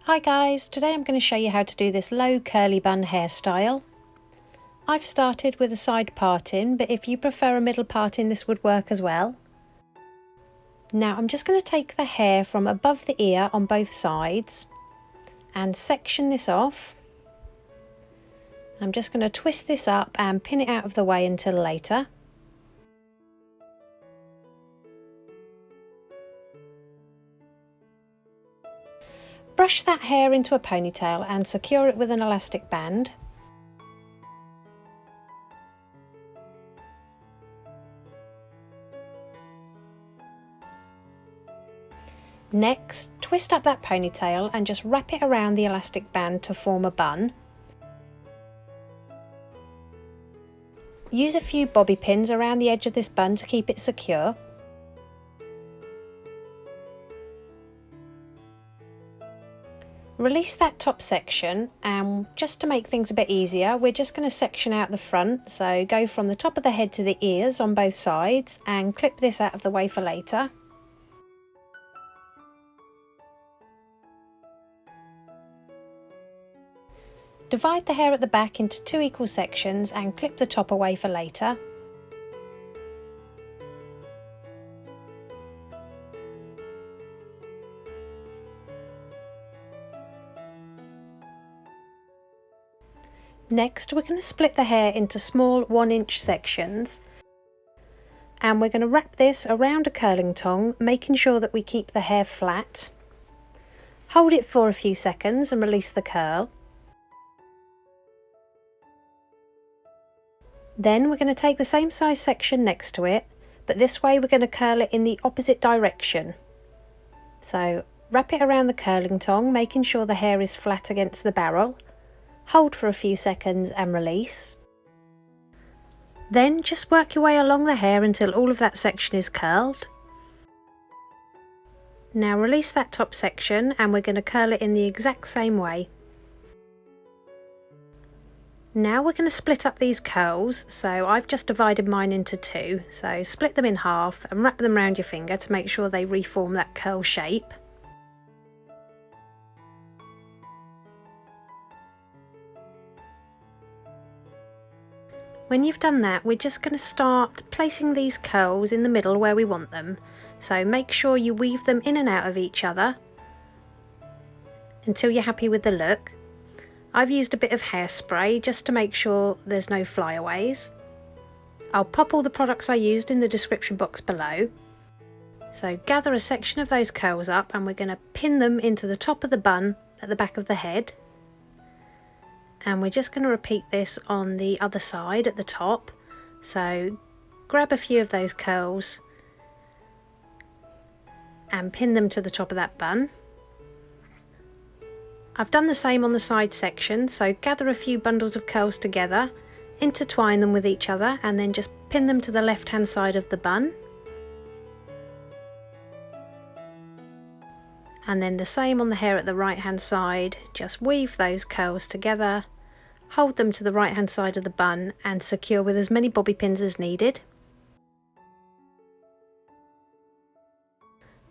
Hi guys, today I'm going to show you how to do this low curly bun hairstyle. I've started with a side parting, but if you prefer a middle parting this would work as well. Now I'm just going to take the hair from above the ear on both sides and section this off. I'm just going to twist this up and pin it out of the way until later. Brush that hair into a ponytail and secure it with an elastic band. Next, twist up that ponytail and just wrap it around the elastic band to form a bun. Use a few bobby pins around the edge of this bun to keep it secure. Release that top section, and just to make things a bit easier we're just going to section out the front, so go from the top of the head to the ears on both sides and clip this out of the way for later. Divide the hair at the back into 2 equal sections and clip the top away for later. Next we're going to split the hair into small 1-inch sections, and we're going to wrap this around a curling tong, making sure that we keep the hair flat. Hold it for a few seconds and release the curl. Then we're going to take the same size section next to it, but this way we're going to curl it in the opposite direction. So wrap it around the curling tong, making sure the hair is flat against the barrel. Hold for a few seconds and release. Then just work your way along the hair until all of that section is curled. Now release that top section and we're going to curl it in the exact same way. Now we're going to split up these curls, so I've just divided mine into 2, so split them in half and wrap them around your finger to make sure they reform that curl shape. When you've done that, we're just going to start placing these curls in the middle where we want them, so make sure you weave them in and out of each other until you're happy with the look. I've used a bit of hairspray just to make sure there's no flyaways. I'll pop all the products I used in the description box below. So gather a section of those curls up and we're going to pin them into the top of the bun at the back of the head. And we're just going to repeat this on the other side at the top. So grab a few of those curls and pin them to the top of that bun. I've done the same on the side section, so gather a few bundles of curls together, intertwine them with each other and then just pin them to the left hand side of the bun. And then the same on the hair at the right hand side, just weave those curls together, hold them to the right hand side of the bun and secure with as many bobby pins as needed.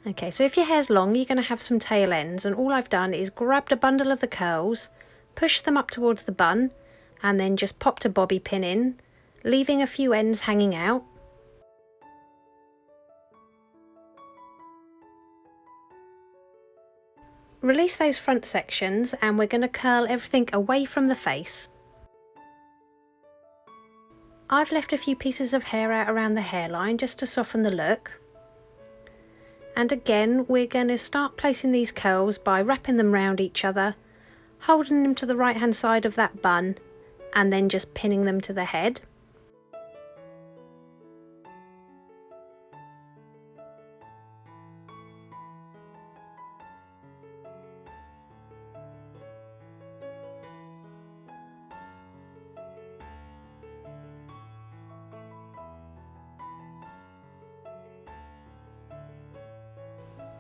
Okay, so if your hair's long you're going to have some tail ends, and all I've done is grabbed a bundle of the curls, pushed them up towards the bun and then just popped a bobby pin in, leaving a few ends hanging out. Release those front sections and we're going to curl everything away from the face. I've left a few pieces of hair out around the hairline just to soften the look. And again we're going to start placing these curls by wrapping them round each other, holding them to the right hand side of that bun and then just pinning them to the head.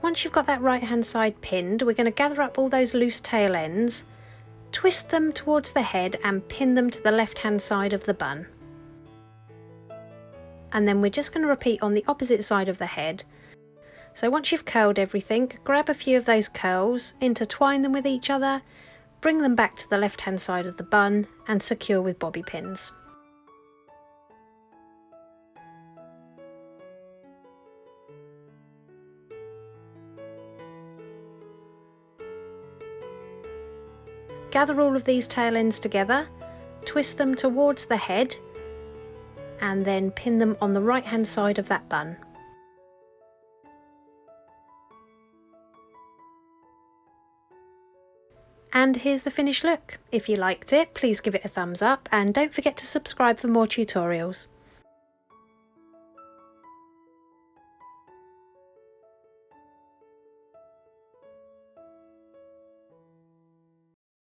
Once you've got that right hand side pinned, we're going to gather up all those loose tail ends, twist them towards the head and pin them to the left hand side of the bun. And then we're just going to repeat on the opposite side of the head. So once you've curled everything, grab a few of those curls, intertwine them with each other, bring them back to the left hand side of the bun and secure with bobby pins. Gather all of these tail ends together, twist them towards the head and then pin them on the right hand side of that bun. And here's the finished look. If you liked it, please give it a thumbs up and don't forget to subscribe for more tutorials.